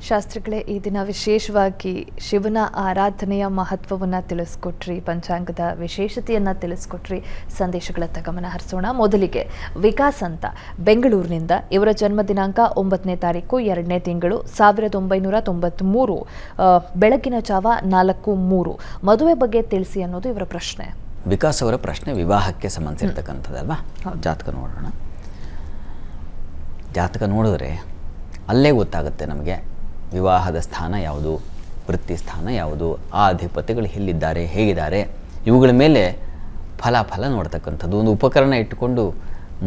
ಶಾಸ್ತ್ರಿಗಳೇ, ಈ ದಿನ ವಿಶೇಷವಾಗಿ ಶಿವನ ಆರಾಧನೆಯ ಮಹತ್ವವನ್ನು ತಿಳಿಸ್ಕೊಟ್ರಿ, ಪಂಚಾಂಗದ ವಿಶೇಷತೆಯನ್ನು ತಿಳಿಸ್ಕೊಟ್ರಿ. ಸಂದೇಶಗಳ ಗಮನ ಹರಿಸೋಣ. ಮೊದಲಿಗೆ ವಿಕಾಸ್ ಅಂತ ಬೆಂಗಳೂರಿನಿಂದ, ಇವರ ಜನ್ಮ ದಿನಾಂಕ 9ನೇ ತಾರೀಕು 2ನೇ ತಿಂಗಳು 1993, ಬೆಳಗಿನ ಜಾವ 4:03. ಮದುವೆ ಬಗ್ಗೆ ತಿಳಿಸಿ ಅನ್ನೋದು ಇವರ ಪ್ರಶ್ನೆ. ವಿಕಾಸ್ ಅವರ ಪ್ರಶ್ನೆ ವಿವಾಹಕ್ಕೆ ಸಂಬಂಧಿಸಿರ್ತಕ್ಕಂಥದ್ದಲ್ವಾ? ಜಾತಕ ನೋಡೋಣ. ಜಾತಕ ನೋಡಿದ್ರೆ ಅಲ್ಲೇ ಗೊತ್ತಾಗುತ್ತೆ ನಮಗೆ ವಿವಾಹದ ಸ್ಥಾನ ಯಾವುದು, ವೃತ್ತಿ ಸ್ಥಾನ ಯಾವುದು, ಆ ಅಧಿಪತಿಗಳು ಎಲ್ಲಿದ್ದಾರೆ, ಹೇಗಿದ್ದಾರೆ, ಇವುಗಳ ಮೇಲೆ ಫಲ ನೋಡ್ತಕ್ಕಂಥದ್ದು. ಒಂದು ಉಪಕರಣ ಇಟ್ಟುಕೊಂಡು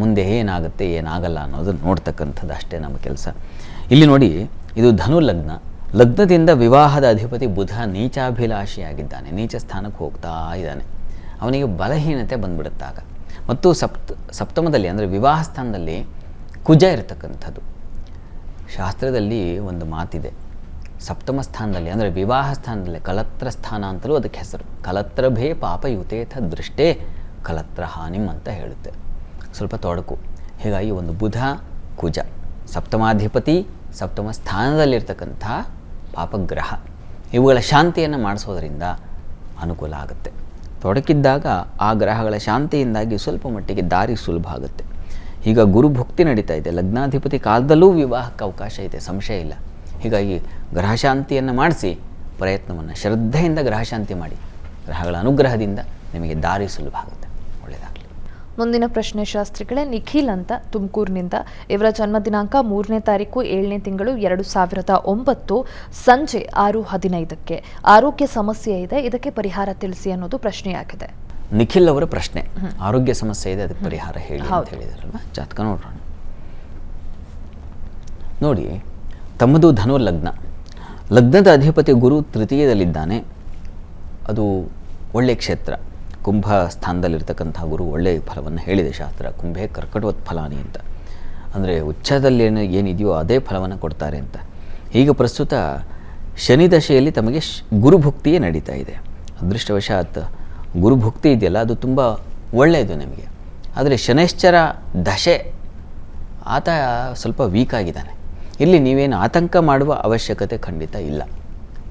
ಮುಂದೆ ಏನಾಗುತ್ತೆ ಏನಾಗಲ್ಲ ಅನ್ನೋದನ್ನು ನೋಡ್ತಕ್ಕಂಥದ್ದು ಅಷ್ಟೇ ನಮ್ಮ ಕೆಲಸ. ಇಲ್ಲಿ ನೋಡಿ, ಇದು ಧನು ಲಗ್ನ. ಲಗ್ನದಿಂದ ವಿವಾಹದ ಅಧಿಪತಿ ಬುಧ ನೀಚಾಭಿಲಾಷಿಯಾಗಿದ್ದಾನೆ, ನೀಚ ಸ್ಥಾನಕ್ಕೆ ಹೋಗ್ತಾ ಇದ್ದಾನೆ. ಅವನಿಗೆ ಬಲಹೀನತೆ ಬಂದ್ಬಿಡುತ್ತಾಗ. ಮತ್ತು ಸಪ್ತಮದಲ್ಲಿ ಅಂದರೆ ವಿವಾಹ ಸ್ಥಾನದಲ್ಲಿ ಕುಜ ಇರತಕ್ಕಂಥದ್ದು. ಶಾಸ್ತ್ರದಲ್ಲಿ ಒಂದು ಮಾತಿದೆ, ಸಪ್ತಮ ಸ್ಥಾನದಲ್ಲಿ ಅಂದರೆ ವಿವಾಹ ಸ್ಥಾನದಲ್ಲಿ ಕಲತ್ರ ಸ್ಥಾನ ಅಂತಲೂ ಅದಕ್ಕೆ ಹೆಸರು. ಕಲತ್ರಭೇ ಪಾಪಯುತೇಥ ದೃಷ್ಟೇ ಕಲತ್ರ ಹಾನಿಂ ಅಂತ ಹೇಳುತ್ತೆ. ಸ್ವಲ್ಪ ತೊಡಕು. ಹೀಗಾಗಿ ಒಂದು ಬುಧ ಕುಜ ಸಪ್ತಮಾಧಿಪತಿ, ಸಪ್ತಮ ಸ್ಥಾನದಲ್ಲಿರ್ತಕ್ಕಂಥ ಪಾಪಗ್ರಹ, ಇವುಗಳ ಶಾಂತಿಯನ್ನು ಮಾಡಿಸೋದ್ರಿಂದ ಅನುಕೂಲ ಆಗುತ್ತೆ. ತೊಡಕಿದ್ದಾಗ ಆ ಗ್ರಹಗಳ ಶಾಂತಿಯಿಂದಾಗಿ ಸ್ವಲ್ಪ ಮಟ್ಟಿಗೆ ದಾರಿ ಸುಲಭ ಆಗುತ್ತೆ. ಈಗ ಗುರುಭುಕ್ತಿ ನಡೀತಾ ಇದೆ, ಲಗ್ನಾಧಿಪತಿ ಕಾಲದಲ್ಲೂ ವಿವಾಹಕ್ಕೆ ಅವಕಾಶ ಇದೆ, ಸಂಶಯ ಇಲ್ಲ. ಹೀಗಾಗಿ ಗ್ರಹಶಾಂತಿಯನ್ನು ಮಾಡಿಸಿ ಪ್ರಯತ್ನವನ್ನು ಶ್ರದ್ಧೆಯಿಂದ ಗ್ರಹಶಾಂತಿ ಮಾಡಿ, ಗ್ರಹಗಳ ಅನುಗ್ರಹದಿಂದ ನಿಮಗೆ ದಾರಿ ಸುಲಭ ಆಗುತ್ತೆ. ಒಳ್ಳೆಯದಾಗಲಿ. ಮುಂದಿನ ಪ್ರಶ್ನೆ ಶಾಸ್ತ್ರಿಗಳೇ, ನಿಖಿಲ್ ಅಂತ ತುಮಕೂರಿನಿಂದ, ಇವರ ಜನ್ಮ ದಿನಾಂಕ 3ನೇ ತಾರೀಕು 7ನೇ ತಿಂಗಳು 2009, ಸಂಜೆ 6:15. ಆರೋಗ್ಯ ಸಮಸ್ಯೆ ಇದೆ, ಇದಕ್ಕೆ ಪರಿಹಾರ ತಿಳಿಸಿ ಅನ್ನೋದು ಪ್ರಶ್ನೆಯಾಗಿದೆ. ನಿಖಿಲ್ ಅವರ ಪ್ರಶ್ನೆ, ಆರೋಗ್ಯ ಸಮಸ್ಯೆ ಇದೆ, ಅದಕ್ಕೆ ಪರಿಹಾರ ಹೇಳಿ ಅಂತ ಹೇಳಿದಾರಲ್ವ. ಜಾತಕ ನೋಡೋಣ. ನೋಡಿ, ತಮ್ಮದು ಧನು ಲಗ್ನ. ಲಗ್ನದ ಅಧಿಪತಿ ಗುರು ತೃತೀಯದಲ್ಲಿದ್ದಾನೆ. ಅದು ಒಳ್ಳೆಯ ಕ್ಷೇತ್ರ. ಕುಂಭ ಸ್ಥಾನದಲ್ಲಿರ್ತಕ್ಕಂಥ ಗುರು ಒಳ್ಳೆಯ ಫಲವನ್ನು ಹೇಳಿದೆ ಶಾಸ್ತ್ರ. ಕುಂಭೆ ಕರ್ಕಟವತ್ ಫಲಾನಿ ಅಂತ, ಅಂದರೆ ಉಚ್ಚದಲ್ಲಿ ಏನಿದೆಯೋ ಅದೇ ಫಲವನ್ನು ಕೊಡ್ತಾರೆ ಅಂತ. ಈಗ ಪ್ರಸ್ತುತ ಶನಿ ದಶೆಯಲ್ಲಿ ತಮಗೆ ಗುರುಭುಕ್ತಿಯೇ ನಡೀತಾ ಇದೆ. ಅದೃಷ್ಟವಶಾತ್ ಗುರುಭುಕ್ತಿ ಇದೆಯಲ್ಲ, ಅದು ತುಂಬ ಒಳ್ಳೆಯದು ನಿಮಗೆ. ಆದರೆ ಶನೈಶ್ಚರ ದಶೆ, ಆತ ಸ್ವಲ್ಪ ವೀಕ್ ಆಗಿದ್ದಾನೆ. ಇಲ್ಲಿ ನೀವೇನು ಆತಂಕ ಮಾಡುವ ಅವಶ್ಯಕತೆ ಖಂಡಿತ ಇಲ್ಲ,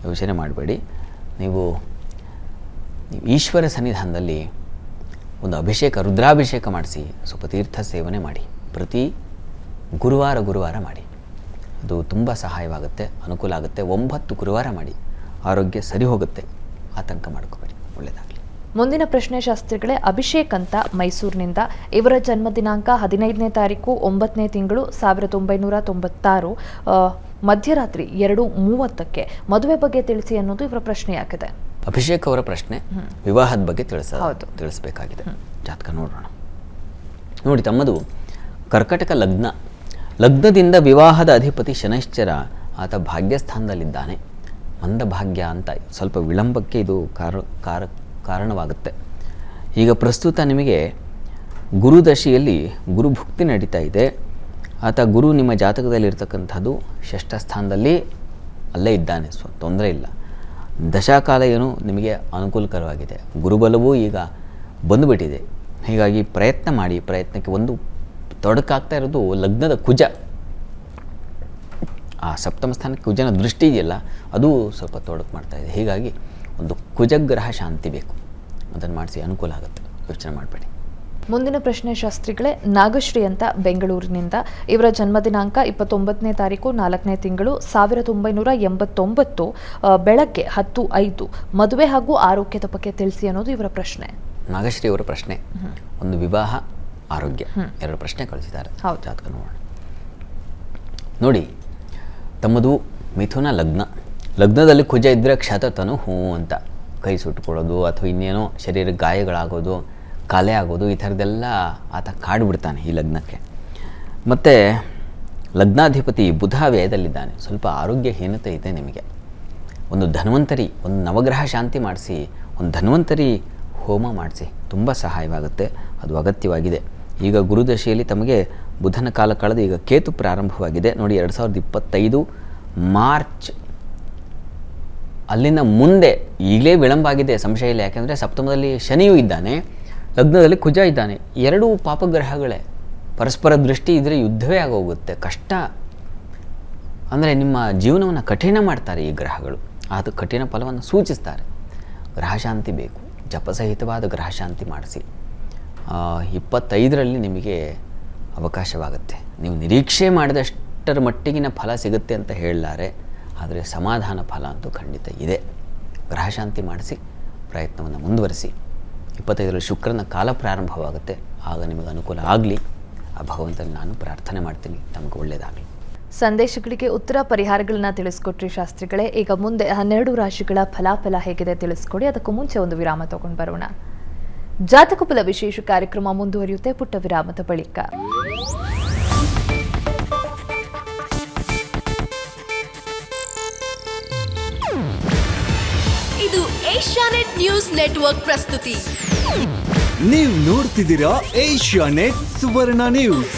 ಯೋಚನೆ ಮಾಡಬೇಡಿ. ನೀವು ಈಶ್ವರ ಸನ್ನಿಧಾನದಲ್ಲಿ ಒಂದು ಅಭಿಷೇಕ, ರುದ್ರಾಭಿಷೇಕ ಮಾಡಿಸಿ ಸ್ವಲ್ಪ ತೀರ್ಥ ಸೇವನೆ ಮಾಡಿ. ಪ್ರತಿ ಗುರುವಾರ ಮಾಡಿ. ಅದು ತುಂಬ ಸಹಾಯವಾಗುತ್ತೆ, ಅನುಕೂಲ ಆಗುತ್ತೆ. 9 ಗುರುವಾರ ಮಾಡಿ, ಆರೋಗ್ಯ ಸರಿ ಹೋಗುತ್ತೆ. ಆತಂಕ ಮಾಡ್ಕೋಬೇಡಿ. ಒಳ್ಳೆಯದಾಗಲಿ. ಮುಂದಿನ ಪ್ರಶ್ನೆ ಶಾಸ್ತ್ರಿಗಳೇ, ಅಭಿಷೇಕ್ ಅಂತ ಮೈಸೂರಿನಿಂದ, ಇವರ ಜನ್ಮ ದಿನಾಂಕ 15ನೇ ತಾರೀಕು 9ನೇ ತಿಂಗಳು 1996, ಮಧ್ಯರಾತ್ರಿ 2:30. ಮದುವೆ ಬಗ್ಗೆ ತಿಳಿಸಿ ಅನ್ನೋದು ಇವರ ಪ್ರಶ್ನೆಯಾಗಿದೆ. ಅಭಿಷೇಕ್ ಅವರ ಪ್ರಶ್ನೆ ವಿವಾಹದ ಬಗ್ಗೆ ತಿಳಿಸಬೇಕಾಗಿದೆ. ಜಾತಕ ನೋಡೋಣ. ನೋಡಿ, ತಮ್ಮದು ಕರ್ಕಟಕ ಲಗ್ನ. ಲಗ್ನದಿಂದ ವಿವಾಹದ ಅಧಿಪತಿ ಶನೈಶ್ಚರ, ಆತ ಭಾಗ್ಯಸ್ಥಾನದಲ್ಲಿದ್ದಾನೆ. ಮಂದಭಾಗ್ಯ ಅಂತ ಸ್ವಲ್ಪ ವಿಳಂಬಕ್ಕೆ ಇದು ಕಾರಣವಾಗುತ್ತೆ. ಈಗ ಪ್ರಸ್ತುತ ನಿಮಗೆ ಗುರುದಶೆಯಲ್ಲಿ ಗುರುಭುಕ್ತಿ ನಡೀತಾ ಇದೆ. ಆತ ಗುರು ನಿಮ್ಮ ಜಾತಕದಲ್ಲಿರ್ತಕ್ಕಂಥದ್ದು 6ಥ ಸ್ಥಾನದಲ್ಲಿ ಅಲ್ಲೇ ಇದ್ದಾನೆ, ತೊಂದರೆ ಇಲ್ಲ. ದಶಾಕಾಲ ಏನು ನಿಮಗೆ ಅನುಕೂಲಕರವಾಗಿದೆ. ಗುರುಬಲವೂ ಈಗ ಬಂದುಬಿಟ್ಟಿದೆ. ಹೀಗಾಗಿ ಪ್ರಯತ್ನ ಮಾಡಿ. ಪ್ರಯತ್ನಕ್ಕೆ ಒಂದು ತೊಡಕಾಗ್ತಾ ಇರೋದು ಲಗ್ನದ ಕುಜ. ಆ ಸಪ್ತಮ ಸ್ಥಾನಕ್ಕೆ ಕುಜನ ದೃಷ್ಟಿ ಇದೆಯಲ್ಲ, ಅದು ಸ್ವಲ್ಪ ತೊಡಕು ಮಾಡ್ತಾ ಇದೆ. ಹೀಗಾಗಿ ಒಂದು ಕುಜಗ್ರಹ ಶಾಂತಿ ಬೇಕು, ಅದನ್ನು ಮಾಡಿಸಿ, ಅನುಕೂಲ ಆಗುತ್ತೆ. ಯೋಚನೆ ಮಾಡಬೇಡಿ. ಮುಂದಿನ ಪ್ರಶ್ನೆ ಶಾಸ್ತ್ರಿಗಳೇ, ನಾಗಶ್ರೀ ಅಂತ ಬೆಂಗಳೂರಿನಿಂದ, ಇವರ ಜನ್ಮ ದಿನಾಂಕ 29ನೇ ತಾರೀಕು 4ನೇ ತಿಂಗಳು 1989, ಬೆಳಗ್ಗೆ 10:05. ಮದುವೆ ಹಾಗೂ ಆರೋಗ್ಯದ ಬಗ್ಗೆ ತಿಳಿಸಿ ಅನ್ನೋದು ಇವರ ಪ್ರಶ್ನೆ. ನಾಗಶ್ರೀ ಅವರ ಪ್ರಶ್ನೆ ಒಂದು ವಿವಾಹ, ಆರೋಗ್ಯ, 2 ಪ್ರಶ್ನೆ ಕಳಿಸಿದ್ದಾರೆ. ಜಾತಕ ನೋಡೋಣ. ನೋಡಿ, ತಮ್ಮದು ಮಿಥುನ ಲಗ್ನ. ಲಗ್ನದಲ್ಲಿ ಕುಜ ಇದ್ದರೆ ಕ್ಷತತನು ಅಂತ ಕೈ ಸುಟ್ಟುಕೊಳ್ಳೋದು ಅಥವಾ ಇನ್ನೇನೋ ಶರೀರಕ್ಕೆ ಗಾಯಗಳಾಗೋದು, ಕಾಲೆ ಆಗೋದು, ಈ ಥರದ್ದೆಲ್ಲ ಆತ ಕಾಡ್ಬಿಡ್ತಾನೆ ಈ ಲಗ್ನಕ್ಕೆ. ಮತ್ತು ಲಗ್ನಾಧಿಪತಿ ಬುಧ ವ್ಯಯದಲ್ಲಿದ್ದಾನೆ. ಸ್ವಲ್ಪ ಆರೋಗ್ಯಹೀನತೆ ಇದೆ ನಿಮಗೆ. ಒಂದು ಧನ್ವಂತರಿ, ಒಂದು ನವಗ್ರಹ ಶಾಂತಿ ಮಾಡಿಸಿ, ಒಂದು ಧನ್ವಂತರಿ ಹೋಮ ಮಾಡಿಸಿ, ತುಂಬ ಸಹಾಯವಾಗುತ್ತೆ. ಅದು ಅಗತ್ಯವಾಗಿದೆ. ಈಗ ಗುರುದಶೆಯಲ್ಲಿ ತಮಗೆ ಬುಧನ ಕಾಲ ಕಳೆದು ಈಗ ಕೇತು ಪ್ರಾರಂಭವಾಗಿದೆ. ನೋಡಿ, 2025 ಮಾರ್ಚ್, ಅಲ್ಲಿಂದ ಮುಂದೆ ಈಗಲೇ ವಿಳಂಬ ಆಗಿದೆ, ಸಂಶಯ ಇಲ್ಲ. ಯಾಕೆಂದರೆ ಸಪ್ತಮದಲ್ಲಿ ಶನಿಯೂ ಇದ್ದಾನೆ, ಲಗ್ನದಲ್ಲಿ ಕುಜ ಇದ್ದಾನೆ. 2 ಪಾಪಗ್ರಹಗಳೇ. ಪರಸ್ಪರ ದೃಷ್ಟಿ ಇದ್ದರೆ ಯುದ್ಧವೇ ಆಗೋಗುತ್ತೆ, ಕಷ್ಟ. ಅಂದರೆ ನಿಮ್ಮ ಜೀವನವನ್ನು ಕಠಿಣ ಮಾಡ್ತಾರೆ ಈ ಗ್ರಹಗಳು. ಅದು ಕಠಿಣ ಫಲವನ್ನು ಸೂಚಿಸ್ತಾರೆ. ಗ್ರಹಶಾಂತಿ ಬೇಕು, ಜಪಸಹಿತವಾದ ಗ್ರಹಶಾಂತಿ ಮಾಡಿಸಿ. 25ರಲ್ಲಿ ನಿಮಗೆ ಅವಕಾಶವಾಗುತ್ತೆ. ನೀವು ನಿರೀಕ್ಷೆ ಮಾಡಿದಷ್ಟರ ಮಟ್ಟಿಗಿನ ಫಲ ಸಿಗುತ್ತೆ ಅಂತ ಹೇಳಲಾರೆ, ಆದರೆ ಸಮಾಧಾನ ಫಲ ಅಂತೂ ಖಂಡಿತ ಇದೆ. ಗ್ರಹಶಾಂತಿ ಮಾಡಿಸಿ, ಪ್ರಯತ್ನವನ್ನು ಮುಂದುವರಿಸಿ. 25ರಲ್ಲಿ ಶುಕ್ರನ ಕಾಲ ಪ್ರಾರಂಭವಾಗುತ್ತೆ, ಆಗ ನಿಮಗೆ ಅನುಕೂಲ ಆಗಲಿ. ಆ ಭಗವಂತನ ನಾನು ಪ್ರಾರ್ಥನೆ ಮಾಡ್ತೀನಿ, ತಮಗೆ ಒಳ್ಳೆಯದಾಗಲಿ. ಸಂದೇಶಗಳಿಗೆ ಉತ್ತರ ಪರಿಹಾರಗಳನ್ನ ತಿಳಿಸ್ಕೊಟ್ರಿ ಶಾಸ್ತ್ರಿಗಳೇ. ಈಗ ಮುಂದೆ 12 ರಾಶಿಗಳ ಫಲಾಫಲ ಹೇಗಿದೆ ತಿಳಿಸ್ಕೊಡಿ. ಅದಕ್ಕೂ ಮುಂಚೆ ಒಂದು ವಿರಾಮ ತಗೊಂಡು ಬರೋಣ. ಜಾತಕ ಫಲ ವಿಶೇಷ ಕಾರ್ಯಕ್ರಮ ಮುಂದುವರಿಯುತ್ತೆ ಪುಟ್ಟ ವಿರಾಮದ ಬಳಿಕ. ಇದು ಏಷ್ಯಾನೆಟ್ ನ್ಯೂಸ್ ನೆಟ್ವರ್ಕ್ ಪ್ರಸ್ತುತಿ. ನೀವು ನೋಡ್ತಿದ್ದೀರಾ ಏಷ್ಯಾನೆಟ್ ಸುವರ್ಣ ನ್ಯೂಸ್.